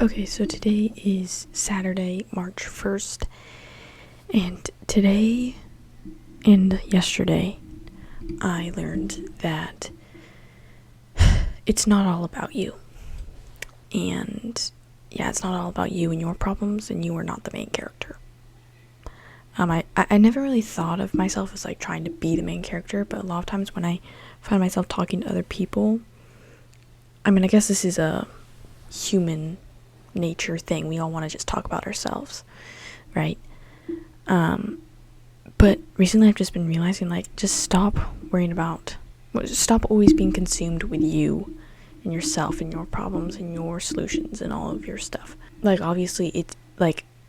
Okay, so today is Saturday, March 1st, and today and yesterday I learned that it's not all about you. And yeah, it's not all about you and your problems, and you are not the main character. I never really thought of myself as like trying to be the main character, but a lot of times when I find myself talking to other people, I guess this is a human nature thing. We all want to just talk about ourselves, right? But recently I've just been realizing, like, just stop worrying about, stop always being consumed with you and yourself and your problems and your solutions and all of your stuff. Like, obviously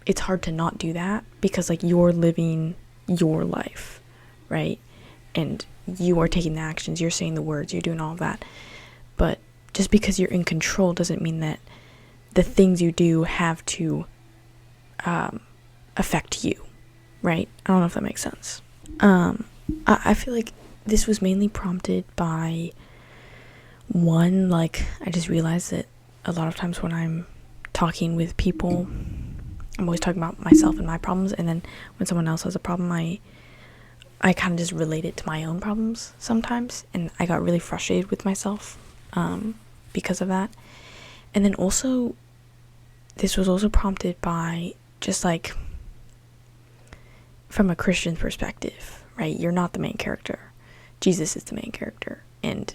it's hard to not do that because like you're living your life, right? And you are taking the actions, you're saying the words, you're doing all of that. But just because you're in control doesn't mean that the things you do have to affect you, right? I don't know if that makes sense. I feel like this was mainly prompted by one, like, I just realized that a lot of times when I'm talking with people, I'm always talking about myself and my problems, and then when someone else has a problem, I kind of just relate it to my own problems sometimes, and I got really frustrated with myself because of that. And then also, this was also prompted by just like, from a Christian perspective, right? You're not the main character. Jesus is the main character. And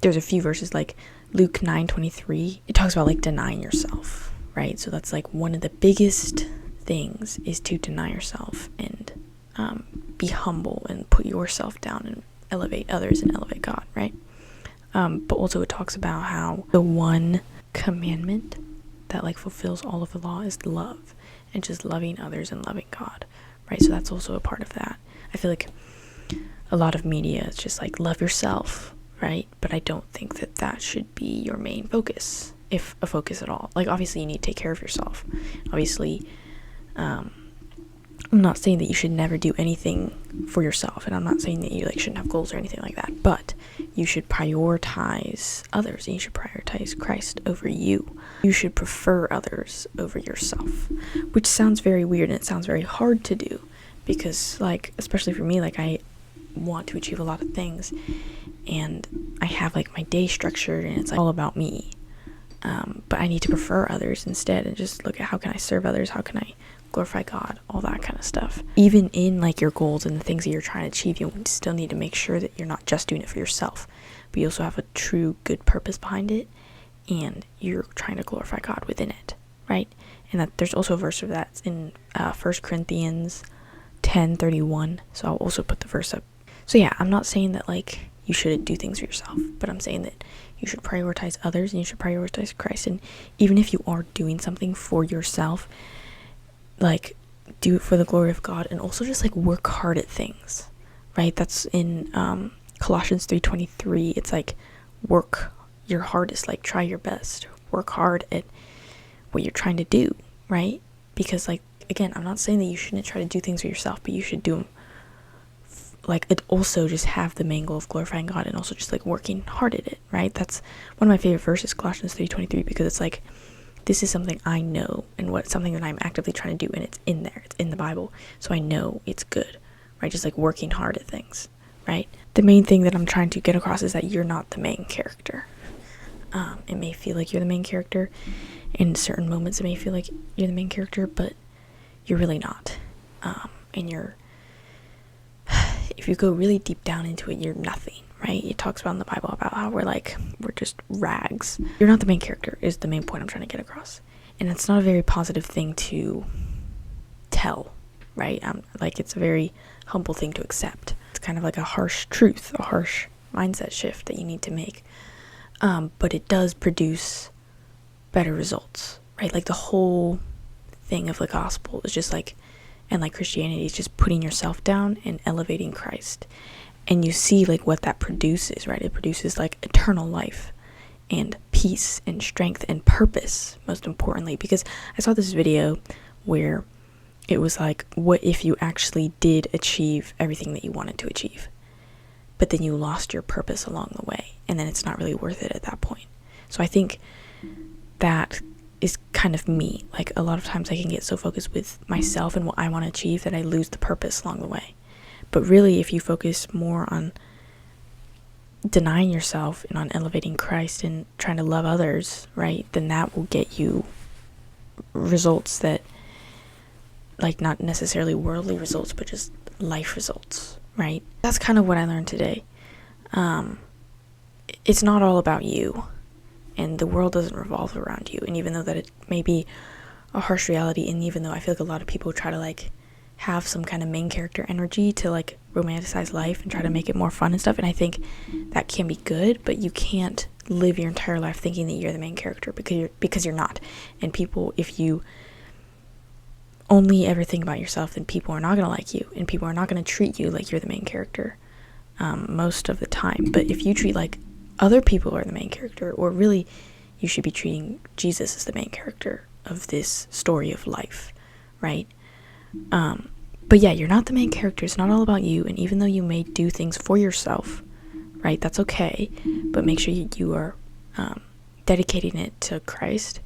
there's a few verses like Luke 9:23. It talks about like denying yourself, right? So that's like one of the biggest things is to deny yourself and be humble and put yourself down and elevate others and elevate God, right? But also it talks about how the one commandment that like fulfills all of the law is love, and just loving others and loving God, right? So that's also a part of that. I feel like a lot of media is just like love yourself, right? But I don't think that that should be your main focus, if a focus at all. Like, obviously you need to take care of yourself. Obviously, I'm not saying that you should never do anything for yourself, and I'm not saying that you like shouldn't have goals or anything like that, but you should prioritize others, and you should prioritize Christ over you. You should prefer others over yourself, which sounds very weird and it sounds very hard to do because, like, especially for me, like, I want to achieve a lot of things and I have like my day structured and it's like all about me, but I need to prefer others instead and just look at how can I serve others, how can I glorify God, all that kind of stuff. Even in like your goals and the things that you're trying to achieve, you still need to make sure that you're not just doing it for yourself, but you also have a true good purpose behind it and you're trying to glorify God within it, right? And that there's also a verse of that in 1 Corinthians 10:31, so I'll also put the verse up. So yeah, I'm not saying that like you shouldn't do things for yourself, but I'm saying that you should prioritize others and you should prioritize Christ. And even if you are doing something for yourself, like, do it for the glory of God, and also just like work hard at things, right? That's in Colossians 3:23. It's like work your hardest, like try your best, work hard at what you're trying to do, right? Because like, again, I'm not saying that you shouldn't try to do things for yourself, but you should do them like it also just have the main goal of glorifying God and also just like working hard at it, right? That's one of my favorite verses, Colossians 3:23, because it's like, this is something I know and what something that I'm actively trying to do, and it's in there, it's in the Bible, so I know it's good, right? Just like working hard at things, right? The main thing that I'm trying to get across is that you're not the main character. It may feel like you're the main character in certain moments, it may feel like you're the main character, but you're really not. And you're, if you go really deep down into it, you're nothing, right? It talks about in the Bible about how we're just rags. You're not the main character is the main point I'm trying to get across. And it's not a very positive thing to tell, right? Like, it's a very humble thing to accept. It's kind of like a harsh truth, a harsh mindset shift that you need to make. But it does produce better results, right? Like, the whole thing of the gospel is just like, and like Christianity is just putting yourself down and elevating Christ. And you see like what that produces, right? It produces like eternal life and peace and strength and purpose, most importantly, because I saw this video where it was like, what if you actually did achieve everything that you wanted to achieve, but then you lost your purpose along the way, and then it's not really worth it at that point. So I think that is kind of me. Like, a lot of times I can get so focused with myself and what I want to achieve that I lose the purpose along the way. But really, if you focus more on denying yourself and on elevating Christ and trying to love others, right, then that will get you results that, like, not necessarily worldly results, but just life results, right? That's kind of what I learned today. It's not all about you, and the world doesn't revolve around you. And even though that it may be a harsh reality, and even though I feel like a lot of people try to, like, have some kind of main character energy to, like, romanticize life and try to make it more fun and stuff, and I think that can be good, but you can't live your entire life thinking that you're the main character, because you're not. And people, if you only ever think about yourself, then people are not going to like you, and people are not going to treat you like you're the main character most of the time. But if you treat like other people are the main character, or really you should be treating Jesus as the main character of this story of life, right? But yeah, you're not the main character. It's not all about you. And even though you may do things for yourself, right, that's okay, but make sure you are dedicating it to Christ,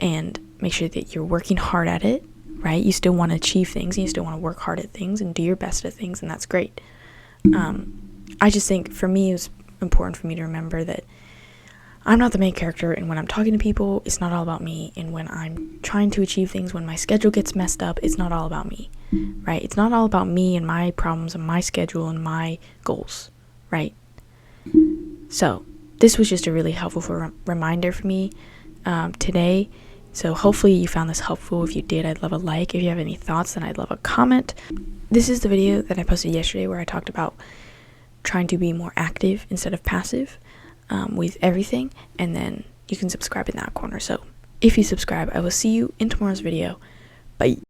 and make sure that you're working hard at it, right? You still want to achieve things, and you still want to work hard at things and do your best at things, and that's great. I just think for me, it was important for me to remember that I'm not the main character, and when I'm talking to people, it's not all about me. And when I'm trying to achieve things, when my schedule gets messed up, it's not all about me, right? It's not all about me and my problems and my schedule and my goals, right? So this was just a really helpful reminder for me today. So hopefully you found this helpful. If you did, I'd love a like. If you have any thoughts, then I'd love a comment. This is the video that I posted yesterday where I talked about trying to be more active instead of passive with everything, and then you can subscribe in that corner. So if you subscribe, I will see you in tomorrow's video. Bye.